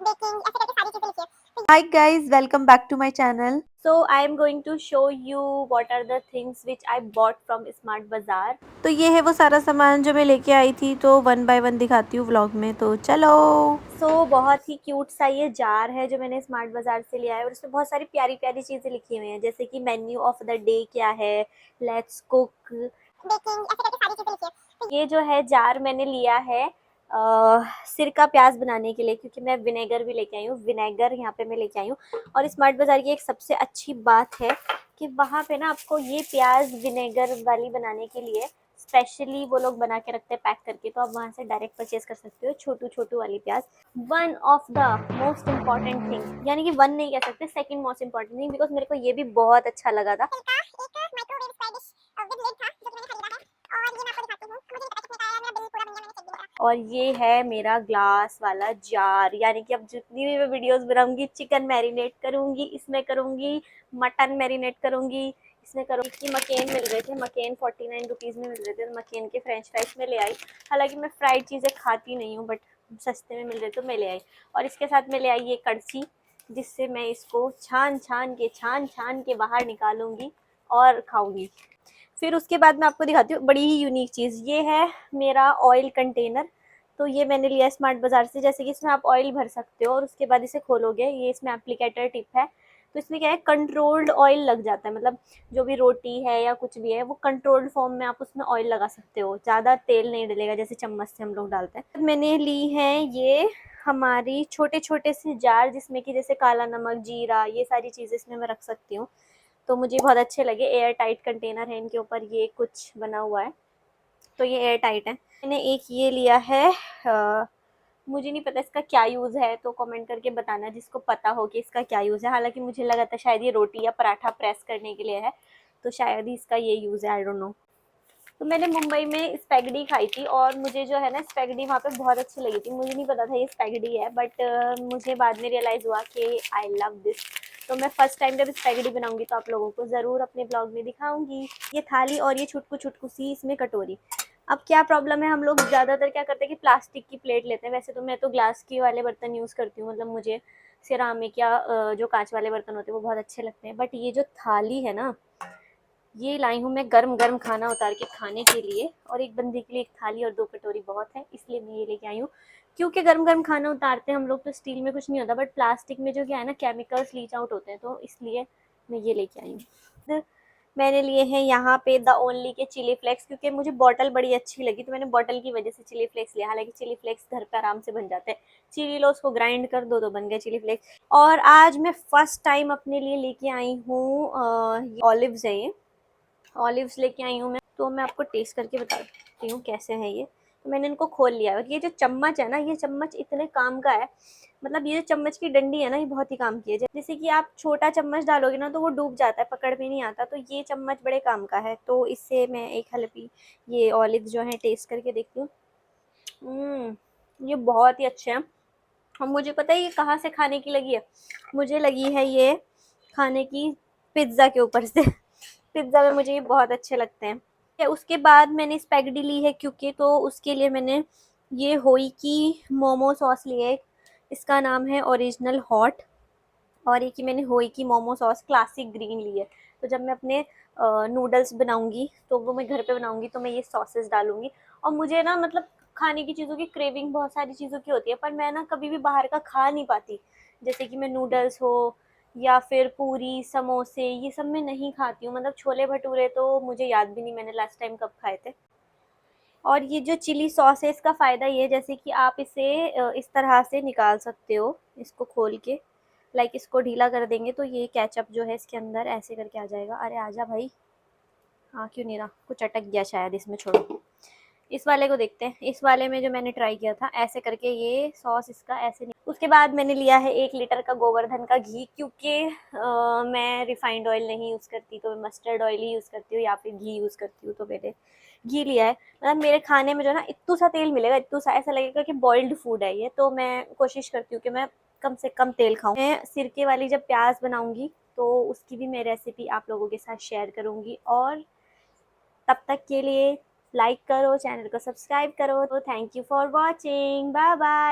Baking ऐसे करके सारी चीजें लिखी है। Hi guys, welcome back to my channel. So I am going to show you what are the things which I bought from Smart Bazaar. तो ये है वो सारा सामान जो मैं लेके आई थी, तो वन बाय वन दिखाती हूँ व्लॉग में, तो चलो। बहुत ही क्यूट सा ये जार है जो मैंने स्मार्ट बाजार से लिया है और इसमें बहुत सारी प्यारी प्यारी चीज़ें लिखी हुई हैं, जैसे कि मेन्यू ऑफ द डे क्या है, लेट्स कुक, बेकिंग, ऐसे करके सारी चीज़ें लिखी है। ये जो है जार मैंने लिया है सिरका प्याज बनाने के लिए, क्योंकि मैं विनेगर भी लेके आई हूँ, विनेगर यहाँ पे मैं लेके आई हूँ। और स्मार्ट बाजार की एक सबसे अच्छी बात है कि वहाँ पे ना आपको ये प्याज विनेगर वाली बनाने के लिए स्पेशली वो लोग बना के रखते हैं पैक करके, तो आप वहाँ से डायरेक्ट परचेज कर सकते हो छोटू छोटू वाली प्याज। One of the most important thing, यानी कि वन नहीं कह सकते, second most important thing, because मेरे को ये भी बहुत अच्छा लगा था। और ये है मेरा ग्लास वाला जार, यानी कि अब जितनी भी मैं वीडियोस बनाऊंगी, चिकन मैरिनेट करूंगी, इसमें करूंगी मटन मैरिनेट करूंगी, इसमें करूंगी। कि मकेन मिल रहे थे, मकेन 49 रुपीज़ में मिल रहे थे, तो मकेन के फ्रेंच फ्राइज में ले आई। हालांकि मैं फ्राइड चीज़ें खाती नहीं हूँ, बट सस्ते में मिल रहे तो मैं ले आई। और इसके साथ मैं ले आई ये कड़छी, जिससे मैं इसको छान छान के बाहर निकालूंगी और खाऊंगी। फिर उसके बाद मैं आपको दिखाती हूँ बड़ी ही यूनिक चीज़, ये है मेरा ऑयल कंटेनर। तो ये मैंने लिया स्मार्ट बाज़ार से, जैसे कि इसमें आप ऑयल भर सकते हो और उसके बाद इसे खोलोगे, ये इसमें एप्लीकेटर टिप है। तो इसमें क्या है, कंट्रोल्ड ऑयल लग जाता है, मतलब जो भी रोटी है या कुछ भी है वो कंट्रोल्ड फॉर्म में आप उसमें ऑयल लगा सकते हो, ज़्यादा तेल नहीं डलेगा जैसे चम्मच से हम लोग डालते हैं। मैंने ली है ये हमारी छोटे छोटे से जार, जिसमें कि जैसे काला नमक, जीरा, ये सारी चीज़ें इसमें मैं रख सकती हूँ। तो मुझे बहुत अच्छे लगे, एयर टाइट कंटेनर है, इनके ऊपर ये कुछ बना हुआ है, तो ये एयर टाइट है। मैंने एक ये लिया है, मुझे नहीं पता इसका क्या यूज़ है, तो कमेंट करके बताना जिसको पता हो कि इसका क्या यूज़ है। हालांकि मुझे लगा था शायद ये रोटी या पराठा प्रेस करने के लिए है, तो शायद ही इसका ये यूज़ है, आई डोंट नो। तो मैंने मुंबई में स्पैगडी खाई थी और मुझे जो है ना स्पैगडी वहाँ पे बहुत अच्छी लगी थी। मुझे नहीं पता था ये स्पैगडी है, बट मुझे बाद में रियलाइज़ हुआ कि आई लव दिस। तो मैं फर्स्ट टाइम जब स्पैगडी बनाऊंगी तो आप लोगों को ज़रूर अपने ब्लॉग में दिखाऊंगी। ये थाली और ये छुटकू छुटकू सी इसमें कटोरी। अब क्या प्रॉब्लम है, हम लोग ज़्यादातर क्या करते हैं कि प्लास्टिक की प्लेट लेते हैं। वैसे तो मैं तो ग्लास की वाले बर्तन यूज़ करती हूँ, मतलब मुझे सिरामिक या जो कांच वाले बर्तन होते हैं वो बहुत अच्छे लगते हैं। बट ये जो थाली है ना, ये लाई हूँ मैं गरम गरम खाना उतार के खाने के लिए, और एक बंदे के लिए एक थाली और 2 कटोरी बहुत है, इसलिए मैं ये लेके आई हूँ। क्योंकि गरम गरम खाना उतारते हैं हम लोग तो स्टील में कुछ नहीं होता, बट प्लास्टिक में जो क्या है ना, केमिकल्स लीच आउट होते हैं, तो इसलिए मैं ये लेके आई हूँ। मैंने लिए हैं यहाँ पे द ओनली के चिली फ्लेक्स, क्योंकि मुझे बॉटल बड़ी अच्छी लगी, तो मैंने बॉटल की वजह से चिली फ्लेक्स लिया। हालांकि चिली फ्लेक्स घर पे आराम से बन जाते हैं, चिली लो उसको ग्राइंड कर दो तो बन गए चिली फ्लेक्स। और आज मैं फर्स्ट टाइम अपने लिए लेके आई हूँ ऑलिव्स है, ये ऑलिव्स लेके आई हूँ मैं, तो मैं आपको टेस्ट करके बताती हूँ कैसे हैं ये। तो मैंने इनको खोल लिया है, और ये जो चम्मच है ना, ये चम्मच इतने काम का है, मतलब ये जो चम्मच की डंडी है ना, ये बहुत ही काम की है। जैसे कि आप छोटा चम्मच डालोगे ना तो वो डूब जाता है, पकड़ में नहीं आता, तो ये चम्मच बड़े काम का है। तो इससे मैं एक हलपी ये ऑलिव्स जो है टेस्ट करके देखती हूँ। ये बहुत ही अच्छे हैं। और मुझे पता है ये कहाँ से खाने की लगी है, मुझे लगी है ये खाने की पिज्ज़ा के ऊपर से। पिज्ज़ा में मुझे ये बहुत अच्छे लगते हैं। उसके बाद मैंने स्पैगेटी ली है, क्योंकि तो उसके लिए मैंने ये होई की मोमो सॉस ली है, इसका नाम है ओरिजिनल हॉट। और एक ही मैंने होई की मोमो सॉस क्लासिक ग्रीन ली है। तो जब मैं अपने नूडल्स बनाऊंगी तो वो मैं घर पे बनाऊंगी तो मैं ये सॉसेस डालूंगी। और मुझे ना मतलब खाने की चीज़ों की क्रेविंग बहुत सारी चीज़ों की होती है, पर मैं ना कभी भी बाहर का खा नहीं पाती। जैसे कि मैं नूडल्स हो या फिर पूरी समोसे, ये सब मैं नहीं खाती हूँ। मतलब छोले भटूरे तो मुझे याद भी नहीं मैंने लास्ट टाइम कब खाए थे। और ये जो चिली सॉस है, इसका फ़ायदा ये है जैसे कि आप इसे इस तरह से निकाल सकते हो, इसको खोल के, लाइक इसको ढीला कर देंगे तो ये केचप जो है इसके अंदर ऐसे करके आ जाएगा। अरे आजा भाई, हाँ क्यों नहीं रहा, कुछ अटक गया शायद इसमें, छोड़ो। इस वाले को देखते हैं, इस वाले में जो मैंने ट्राई किया था ऐसे करके ये सॉस इसका ऐसे नहीं। उसके बाद मैंने लिया है 1 लीटर का गोवर्धन का घी, क्योंकि मैं रिफाइंड ऑयल नहीं यूज़ करती, तो मैं मस्टर्ड ऑयल ही यूज़ करती हूँ या फिर घी यूज़ करती हूँ। तो मैंने घी लिया है, मतलब मेरे खाने में जो है ना इत्तू सा तेल मिलेगा, इत्तू सा, ऐसा लगेगा कि बॉइल्ड फूड है ये। तो मैं कोशिश करती हूँ कि मैं कम से कम तेल खाऊं। मैं सिरके वाली जब प्याज बनाऊंगी तो उसकी भी मैं रेसिपी आप लोगों के साथ शेयर करूंगी। और तब तक के लिए लाइक करो, चैनल को सब्सक्राइब करो। तो thank you for watching, bye bye.